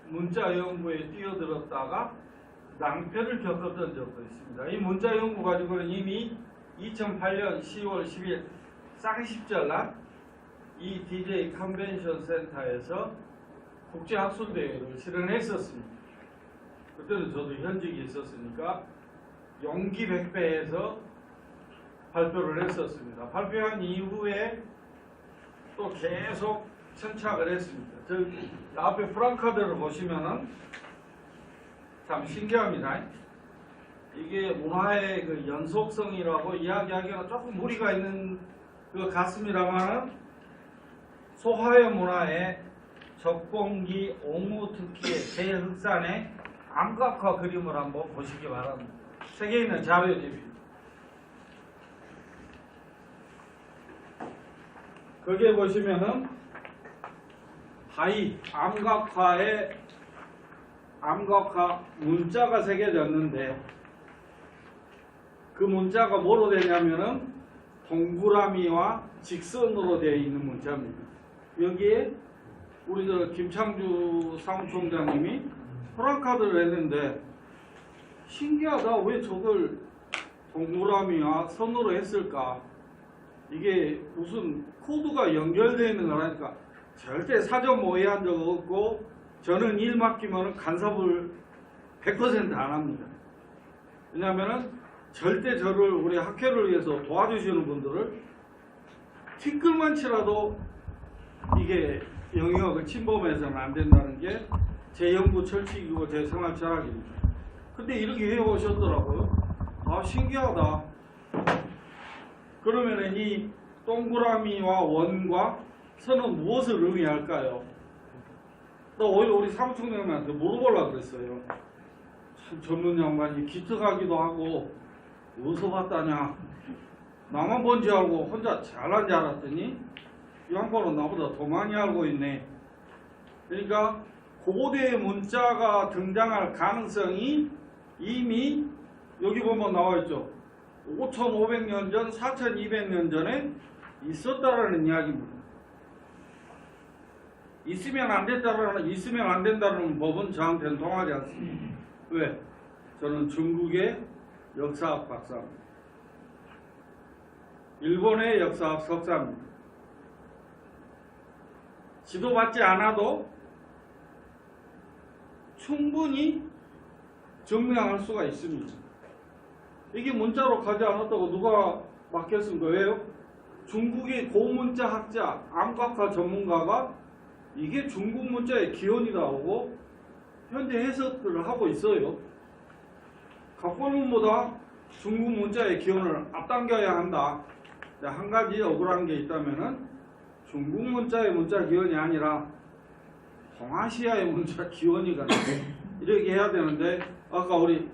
문자 연구에 뛰어들었다가 낭패를 겪었던 적도 있습니다. 이 문자 연구 가지고는 이미 2008년 10월 10일 쌍십절 날 이 DJ 컨벤션 센터에서 국제학술대회를 실현했었습니다. 그때는 저도 현직에 있었으니까 용기 백배해서 발표를 했었습니다. 발표한 이후에 또 계속 천착을 했습니다. 저 앞에 프랑카드를 보시면은 참 신기합니다. 이게 문화의 그 연속성이라고 이야기하기에는 조금 무리가 있는 것 같습니다만은 소화의 문화의 적공기 옹우특기의 대흑산의 암각화 그림을 한번 보시기 바랍니다. 책에 있는 자료집입니다. 거기에 보시면은 하이 암각화 문자가 새겨졌는데 그 문자가 뭐로 되냐면은 동그라미와 직선으로 되어 있는 문자입니다. 여기에 우리 김창주 사무총장님이 프랑카드를 했는데 신기하다. 왜 저걸 동그라미와 선으로 했을까? 이게 무슨 코드가 연결되어 있는 거라니까 절대 사전 모의한 적 없고 저는 일 맡기면 간섭을 100% 안 합니다. 왜냐하면 절대 저를 우리 학회를 위해서 도와주시는 분들을 티끌만 치라도 이게 영역을 침범해서는 안 된다는 게 제 연구 철칙이고 제 생활 철학입니다. 근데 이렇게 해오셨더라고요. 아, 신기하다. 그러면 이 동그라미와 원과 선은 무엇을 의미할까요? 또 오히려 우리 사무총장님한테 물어보려고 그랬어요. 참 전문 양반이 기특하기도 하고 어디서 봤다냐. 나만 뭔지 알고 혼자 잘난 줄 알았더니 이 양반은 나보다 더 많이 알고 있네. 그러니까 고대의 문자가 등장할 가능성이 이미 여기 보면 나와 있죠. 5,500년 전, 4,200년 전에 있었다라는 이야기입니다. 있으면 안 된다는 법은 저한테는 통하지 않습니다. 왜? 저는 중국의 역사학 박사입니다. 일본의 역사학 석사입니다. 지도받지 않아도 충분히 증명할 수가 있습니다. 이게 문자로 가지 않았다고 누가 맡겼습니까? 왜요? 중국의 고문자 학자, 암각화 전문가가 이게 중국 문자의 기원이다 하고 현재 해석을 하고 있어요. 각본문보다 중국 문자의 기원을 앞당겨야 한다. 한 가지 억울한 게 있다면은 중국 문자의 문자 기원이 아니라 동아시아의 문자 기원이가 이렇게 해야 되는데 아까 우리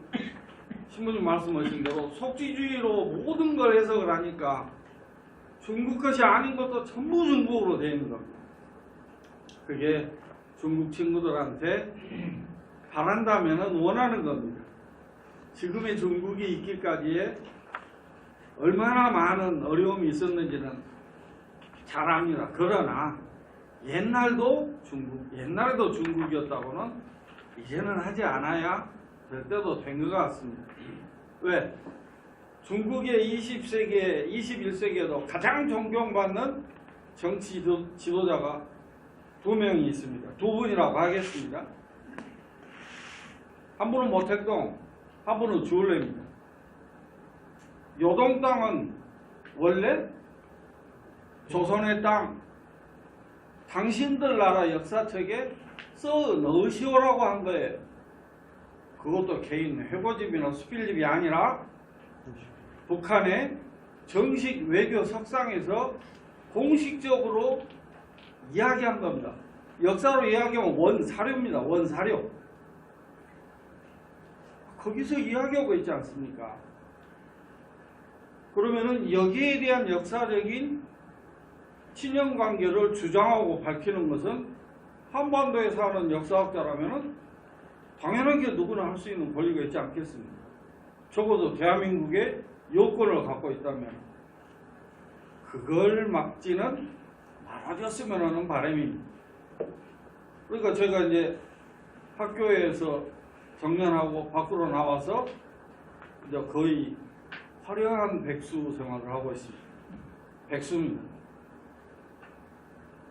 신부님 말씀하신 대로 속지주의로 모든 걸 해석을 하니까 중국 것이 아닌 것도 전부 중국으로 되어 있는 겁니다. 그게 중국 친구들한테 바란다면 원하는 겁니다. 지금의 중국이 있기까지에 얼마나 많은 어려움이 있었는지는 잘 압니다. 그러나 옛날에도 중국이었다고는 이제는 하지 않아야 될 때도 된 것 같습니다. 왜? 중국의 20세기에 21세기에도 가장 존경받는 정치 지도자가 두 명이 있습니다. 두 분이라고 하겠습니다. 한 분은 모택동, 한 분은 주얼레입니다. 요동 땅은 원래 조선의 땅, 당신들 나라 역사책에 써 넣으시오라고 한 거예요. 그것도 개인 회고집이나 수필집이 아니라 북한의 정식 외교 석상에서 공식적으로 이야기한 겁니다. 역사로 이야기하면 원사료입니다. 원사료. 거기서 이야기하고 있지 않습니까? 그러면은 여기에 대한 역사적인 친연관계를 주장하고 밝히는 것은 한반도에 사는 역사학자라면은 당연하게 누구나 할 수 있는 권리가 있지 않겠습니까? 적어도 대한민국의 여권을 갖고 있다면 그걸 막지는 말아줬으면 하는 바람입니다. 그러니까 제가 이제 학교에서 정년하고 밖으로 나와서 이제 거의 화려한 백수 생활을 하고 있습니다. 백수입니다.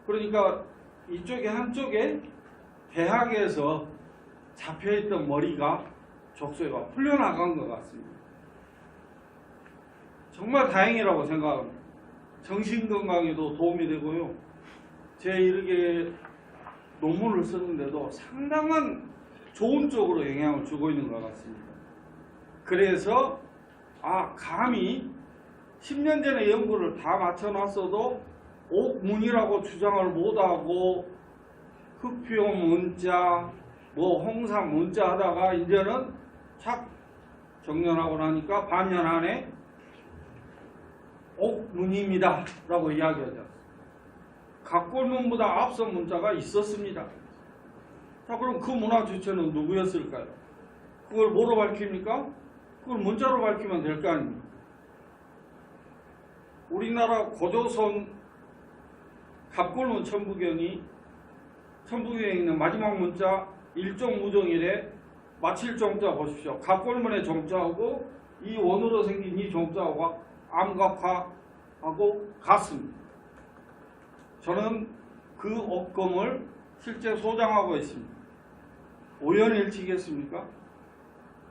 그러니까 이쪽에 한쪽에 대학에서 잡혀있던 머리가 족쇄가 풀려나간 것 같습니다. 정말 다행이라고 생각합니다. 정신건강에도 도움이 되고요. 제 이렇게 논문을 쓰는데도 상당한 좋은 쪽으로 영향을 주고 있는 것 같습니다. 그래서 감히 10년 전에 연구를 다 맞춰놨어도 옥문이라고 주장을 못하고 흑표 문자, 홍삼 문자 하다가 이제는 착 정년하고 나니까 반년 안에 옥문입니다 라고 이야기하죠. 각골문보다 앞선 문자가 있었습니다. 자, 그럼 그 문화 주체는 누구였을까요? 그걸 뭐로 밝힙니까? 그걸 문자로 밝히면 될 거 아닙니까? 우리나라 고조선 갑골문 천부경에 있는 마지막 문자 일종무정일에 마칠 종자 보십시오. 갑골문의 종자하고 이 원으로 생긴 이 종자하고 암각화하고 같습니다. 저는 그 옥검을 실제 소장하고 있습니다. 우연일치겠습니까?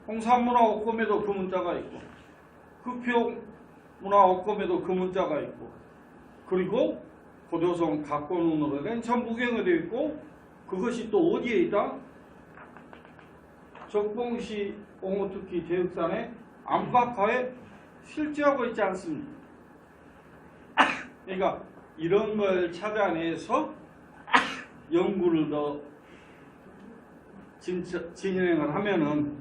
홍산문화 옥검에도 그 문자가 있고 흑표문화 옥검에도 그 문자가 있고 그리고 고조선 각골문으로 된 천부경에도 있고 그것이 또 어디에 있다? 적봉시 옹호특히 제흑산의 암각화에 실제하고 있지 않습니다. 그러니까 이런 걸 찾아내서 연구를 더 진행을 하면은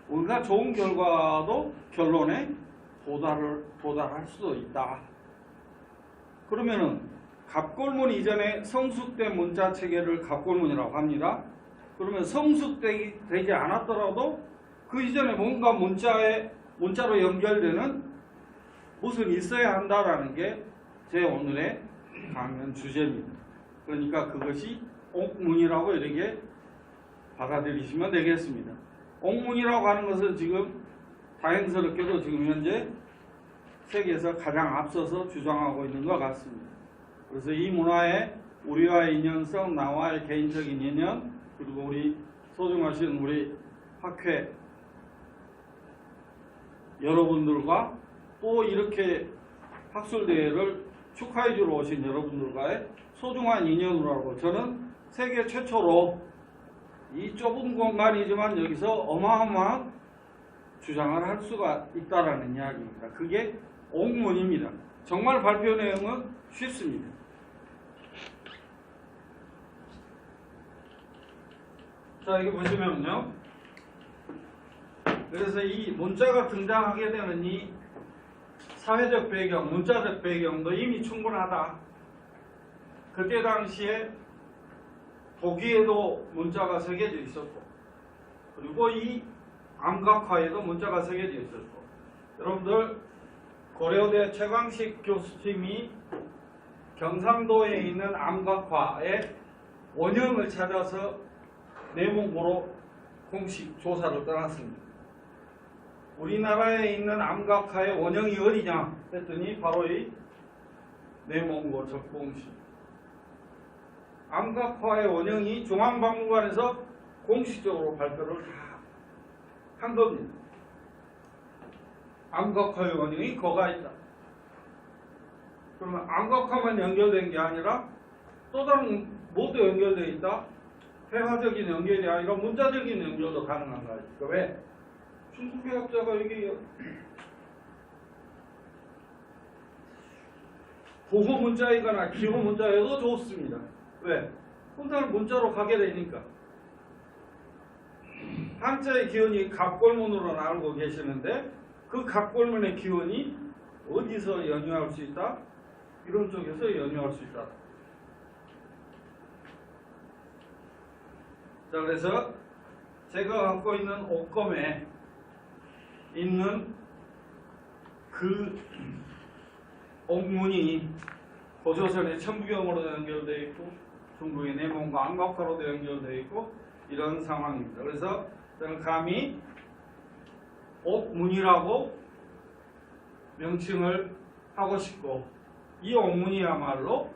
우리가 좋은 결론에 도달할 수도 있다. 그러면은 갑골문 이전에 성숙된 문자 체계를 갑골문이라고 합니다. 그러면 성숙되지 않았더라도 그 이전에 뭔가 문자로 연결되는 무슨 있어야 한다라는 게 제 오늘의 강연 주제입니다. 그러니까 그것이 옥문이라고 이렇게 받아들이시면 되겠습니다. 옥문이라고 하는 것은 지금 다행스럽게도 지금 현재 세계에서 가장 앞서서 주장하고 있는 것 같습니다. 그래서 이 문화에 우리와의 인연성, 나와의 개인적인 인연, 그리고 우리 소중하신 우리 학회 여러분들과 또 이렇게 학술대회를 축하해 주러 오신 여러분들과의 소중한 인연으로 저는 세계 최초로 이 좁은 공간이지만 여기서 어마어마한 주장을 할 수가 있다라는 이야기입니다. 그게 옥문입니다. 정말 발표 내용은 쉽습니다. 자, 이거 보시면요. 그래서 이 문자가 등장하게 되는 이 사회적 배경, 문자적 배경도 이미 충분하다. 그때 당시에 독일에도 문자가 새겨져 있었고, 그리고 이 암각화에도 문자가 새겨져 있었고, 여러분들 고려대 최광식 교수님이 경상도에 있는 암각화의 원형을 찾아서 내목으로 공식 조사를 떠났습니다. 우리나라에 있는 암각화의 원형이 어디냐 했더니 바로 이 내몽고 적봉시. 암각화의 원형이 중앙박물관에서 공식적으로 발표를 다 한 겁니다. 암각화의 원형이 거가 있다. 그러면 암각화만 연결된 게 아니라 또 다른 뭐도 연결되어 있다? 회화적인 연결이 아니라 문자적인 연결도 가능한 거예요. 왜? 중국의학자가 여기 보호 문자이거나 기호 문자여도 좋습니다. 왜? 혼자를 문자로 가게 되니까. 한자의 기원이 갑골문으로 알고 계시는데 그 갑골문의 기원이 어디서 연유할 수 있다? 이런 쪽에서 연유할 수 있다. 자, 그래서 제가 갖고 있는 옥검에 있는 그 옥문이 고조선의 천부경으로도 연결되어 있고 중국의 내몽과 암각화로도 연결되어 있고 이런 상황입니다. 그래서 저는 감히 옥문이라고 명칭을 하고 싶고, 이 옥문이야말로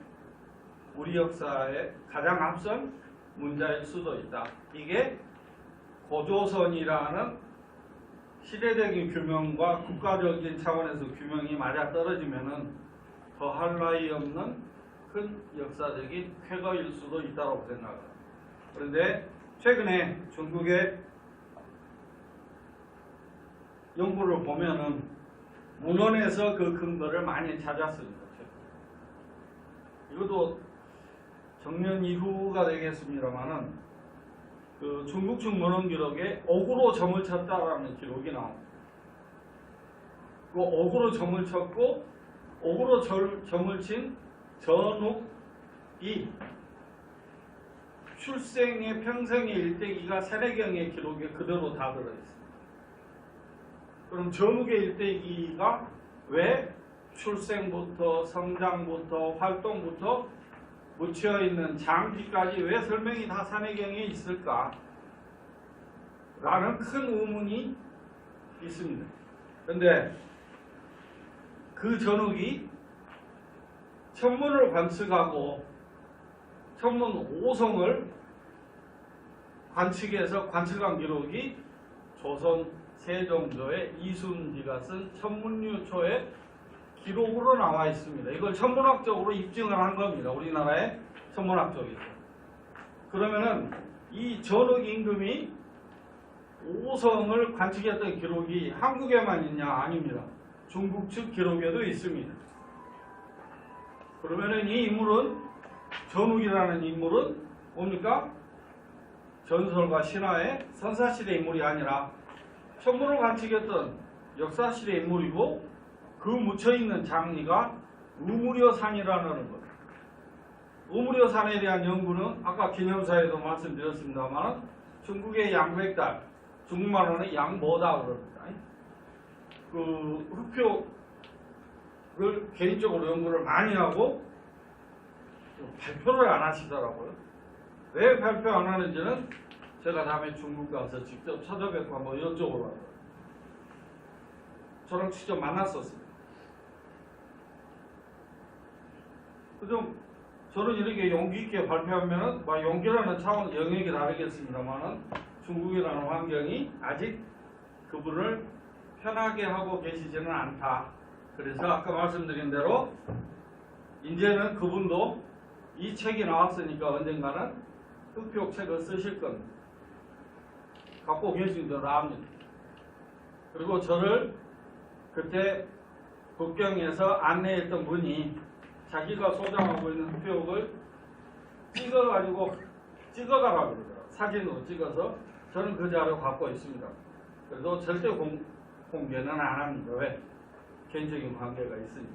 우리 역사의 가장 앞선 문자일 수도 있다. 이게 고조선이라는 시대적인 규명과 국가적인 차원에서 규명이 맞아떨어지면은 더할 나위 없는 큰 역사적인 쾌거일 수도 있다고 생각합니다. 그런데 최근에 중국의 연구를 보면은 문헌에서 그 근거를 많이 찾았습니다. 이것도 정년 이후가 되겠습니다만은 그 중국 측 문헌 기록에 옥으로 점을 쳤다라는 기록이 나옵니다. 그 옥으로 점을 쳤고 옥으로 점을 친 전욱이 출생의 평생의 일대기가 세례경의 기록에 그대로 다 들어있습니다. 그럼 전욱의 일대기가 왜 출생부터 성장부터 활동부터 묻혀있는 장기까지 왜 설명이 다 산해경에 있을까? 라는 큰 의문이 있습니다. 그런데 그 전욱이 천문을 관측하고 천문 5성을 관측해서 관측한 기록이 조선 세종조의 이순지가 쓴 천문유초의 기록으로 나와 있습니다. 이걸 천문학적으로 입증을 한 겁니다. 우리나라의 천문학 쪽에서. 그러면은 이 전욱 임금이 5성을 관측했던 기록이 한국에만 있냐? 아닙니다. 중국 측 기록에도 있습니다. 그러면은 이 인물은, 전욱이라는 인물은 뭡니까? 전설과 신화의 선사시대 인물이 아니라 천문을 관측했던 역사시대 인물이고, 그 묻혀있는 장리가 우무려산이라는 것. 우무려산에 대한 연구는 아까 기념사에도 말씀드렸습니다만 중국의 양백달, 중국말로는 양모다 그럽니다. 그 흑표를 개인적으로 연구를 많이 하고 발표를 안 하시더라고요. 왜 발표 안 하는지는 제가 다음에 중국 가서 직접 찾아뵙고 한번 여쭤보려고. 저랑 직접 만났었습니다. 그좀 저는 이렇게 용기 있게 발표하면은, 용기라는 차원 영역이 다르겠습니다만은 중국이라는 환경이 아직 그분을 편하게 하고 계시지는 않다. 그래서 아까 말씀드린 대로 이제는 그분도 이 책이 나왔으니까 언젠가는 흑표 책을 쓰실 겁니다. 갖고 계신 줄 압니다. 그리고 저를 그때 국경에서 안내했던 분이 자기가 소장하고 있는 흑표를 찍어가라고 그러더라고요. 사진으로 찍어서. 저는 그 자료 갖고 있습니다. 그래도 절대 공개는 안 합니다. 왜? 개인적인 관계가 있으니까.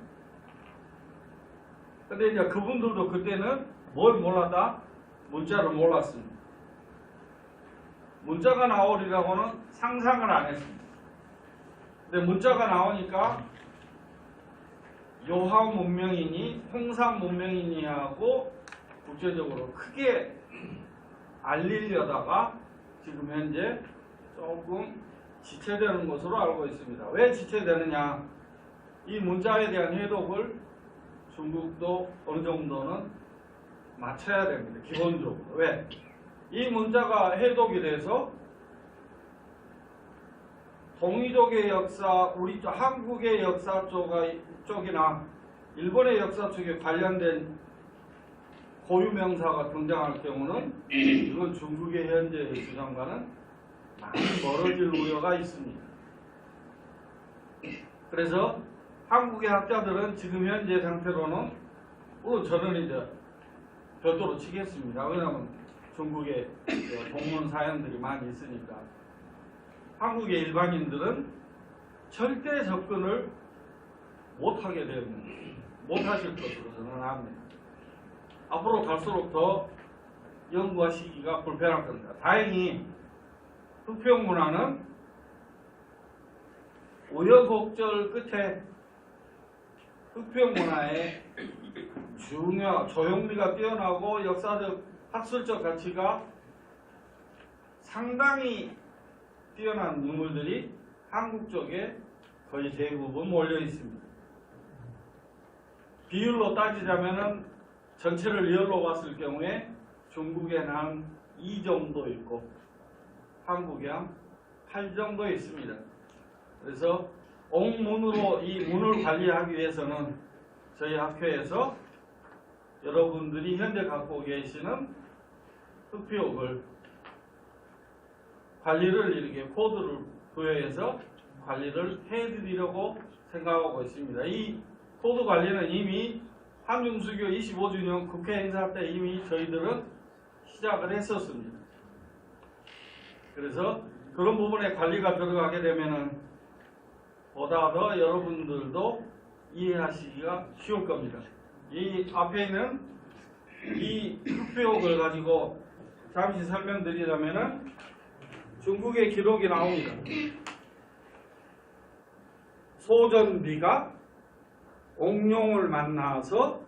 근데 이제 그분들도 그때는 뭘 몰랐다? 문자를 몰랐습니다. 문자가 나오리라고는 상상을 안 했습니다. 근데 문자가 나오니까 요하 문명이니 홍산 문명이니 하고 국제적으로 크게 알리려다가 지금 현재 조금 지체되는 것으로 알고 있습니다. 왜 지체되느냐? 이 문자에 대한 해독을 중국도 어느 정도는 맞춰야 됩니다. 기본적으로. 왜? 이 문자가 해독이 돼서 동이족의 역사, 우리 쪽 한국의 역사 쪽이나 일본의 역사 쪽에 관련된 고유명사가 등장할 경우는 이건 중국의 현재의 주장과는 많이 멀어질 우려가 있습니다. 그래서 한국의 학자들은 지금 현재 상태로는 물론 저는 이제 별도로 치겠습니다. 왜냐하면 중국에 동문 사연들이 많이 있으니까. 한국의 일반인들은 절대 접근을 못하게 되는, 못하실 것으로 저는 압니다. 앞으로 갈수록 더 연구하시기가 불편할 겁니다. 다행히 흑표문화는 우여곡절 끝에 흑표문화의 조형미가 뛰어나고 역사적, 학술적 가치가 상당히 뛰어난 문물들이 한국 쪽에 거의 대부분 몰려 있습니다. 비율로 따지자면은 전체를 열로 봤을 경우에 중국에는 한 2 정도 있고 한국에 한 8 정도 있습니다. 그래서 옥문으로 이 문을 관리하기 위해서는 저희 학교에서 여러분들이 현재 갖고 계시는 흑표옥을 관리를 이렇게 코드를 부여해서 관리를 해드리려고 생각하고 있습니다. 이 코드 관리는 이미 한중수교 25주년 국회 행사 때 이미 저희들은 시작을 했었습니다. 그래서 그런 부분에 관리가 들어가게 되면은 보다 더 여러분들도 이해하시기가 쉬울 겁니다. 이 앞에 있는 이 흑표옥을 가지고 잠시 설명드리자면은 중국의 기록이 나옵니다. 소전비가 옥룡을 만나서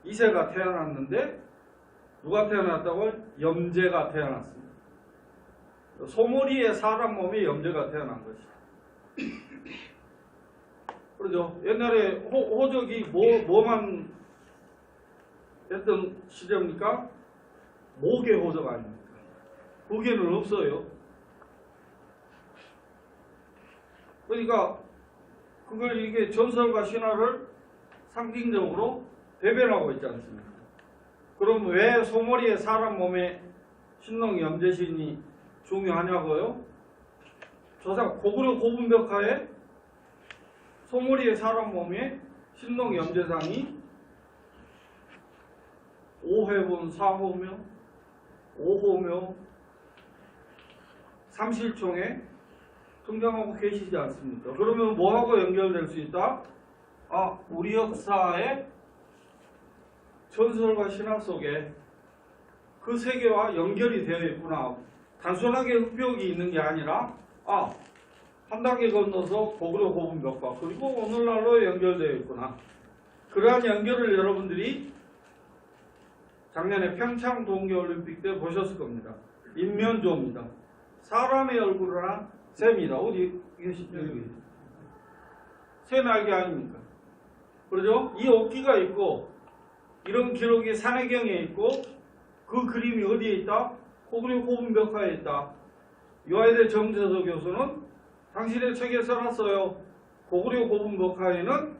이세가 태어났는데 누가 태어났다고? 염제가 태어났습니다. 소머리에 사람 몸에 염제가 태어난 것이죠. 그러죠. 옛날에 호적이 뭐만 했던 시대입니까? 목의 호적 아닙니까? 그게는 없어요. 그러니까 그걸 이게 전설과 신화를 상징적으로 대변하고 있지 않습니까? 그럼 왜 소머리에 사람 몸에 신농 염제신이 중요하냐고요? 조상 고구려 고분벽화에 소머리에 사람 몸에 신농 염제상이 5회분 4호며 5호며 삼실총에 등장하고 계시지 않습니까? 그러면 뭐하고 연결될 수 있다? 아, 우리 역사의 전설과 신화 속에 그 세계와 연결이 되어 있구나. 단순하게 흑표옥이 있는 게 아니라 한 단계 건너서 고구려 고분벽화 그리고 오늘날로 연결되어 있구나. 그러한 연결을 여러분들이 작년에 평창 동계올림픽 때 보셨을 겁니다. 인면조입니다. 사람의 얼굴을 한 새입니다. 어디 계시죠? 새 날개 아닙니까? 그러죠? 이 옷기가 있고 이런 기록이 산해경에 있고 그 그림이 어디에 있다? 고구려 고분벽화에 있다. 유아이대 정재서 교수는 당신의 책에 써놨어요. 고구려 고분벽화에는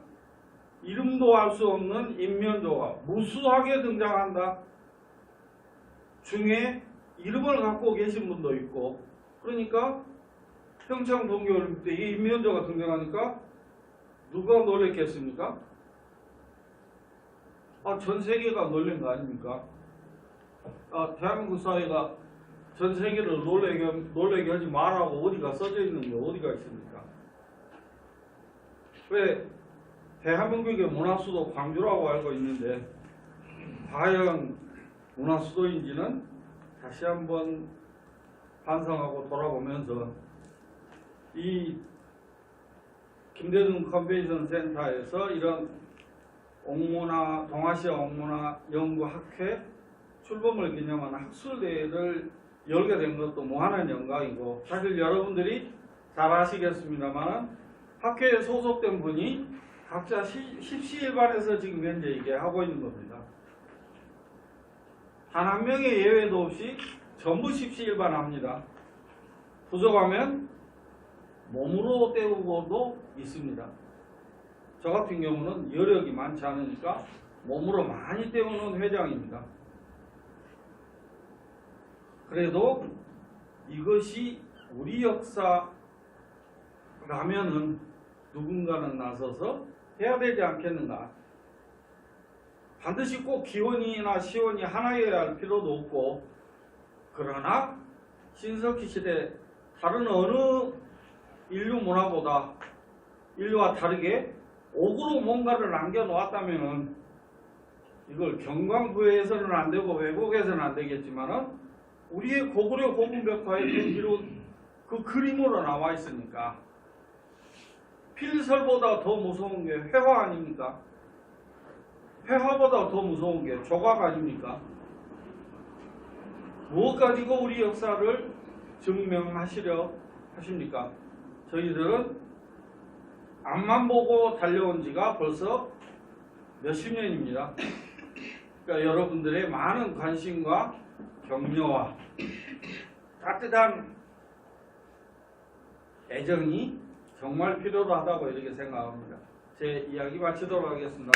이름도 알 수 없는 인면조가 무수하게 등장한다. 중에 이름을 갖고 계신 분도 있고 그러니까 평창 동계올림픽 때 이 인면조가 등장하니까 누가 놀랬겠습니까? 전 세계가 놀란 거 아닙니까? 대한민국 사회가 전 세계를 놀래게 하지 말라고 어디가 써져 있는 게 어디가 있습니까? 왜 대한민국의 문화수도 광주라고 알고 있는데 과연 문화수도인지는 다시 한번 반성하고 돌아보면서 이 김대중 컨벤션 센터에서 이런 옥문화, 동아시아 옥문화 연구학회 출범을 기념하는 학술대회를 열게 된 것도 무한한 영광이고 사실 여러분들이 잘 아시겠습니다만 학회에 소속된 분이 각자 십시일반에서 지금 현재 이게 하고 있는 겁니다. 단 한 명의 예외도 없이 전부 십시일반 합니다. 부족하면 몸으로 때우고도 있습니다. 저 같은 경우는 여력이 많지 않으니까 몸으로 많이 때우는 회장입니다. 그래도 이것이 우리 역사라면은 누군가는 나서서 해야 되지 않겠는가. 반드시 꼭 기원이나 시원이 하나여야 할 필요도 없고 그러나 신석기 시대 다른 어느 인류 문화보다 인류와 다르게 옥으로 뭔가를 남겨놓았다면은 이걸 경광부에서는 안 되고 외국에서는 안 되겠지만은 우리의 고구려 고분벽화에 그 그림으로 나와 있으니까 필설보다 더 무서운 게 회화 아닙니까? 회화보다 더 무서운 게 조각 아닙니까? 무엇 가지고 우리 역사를 증명하시려 하십니까? 저희들은 앞만 보고 달려온 지가 벌써 몇십 년입니다. 그러니까 여러분들의 많은 관심과 격려와 따뜻한 애정이 정말 필요하다고 이렇게 생각합니다. 제 이야기 마치도록 하겠습니다.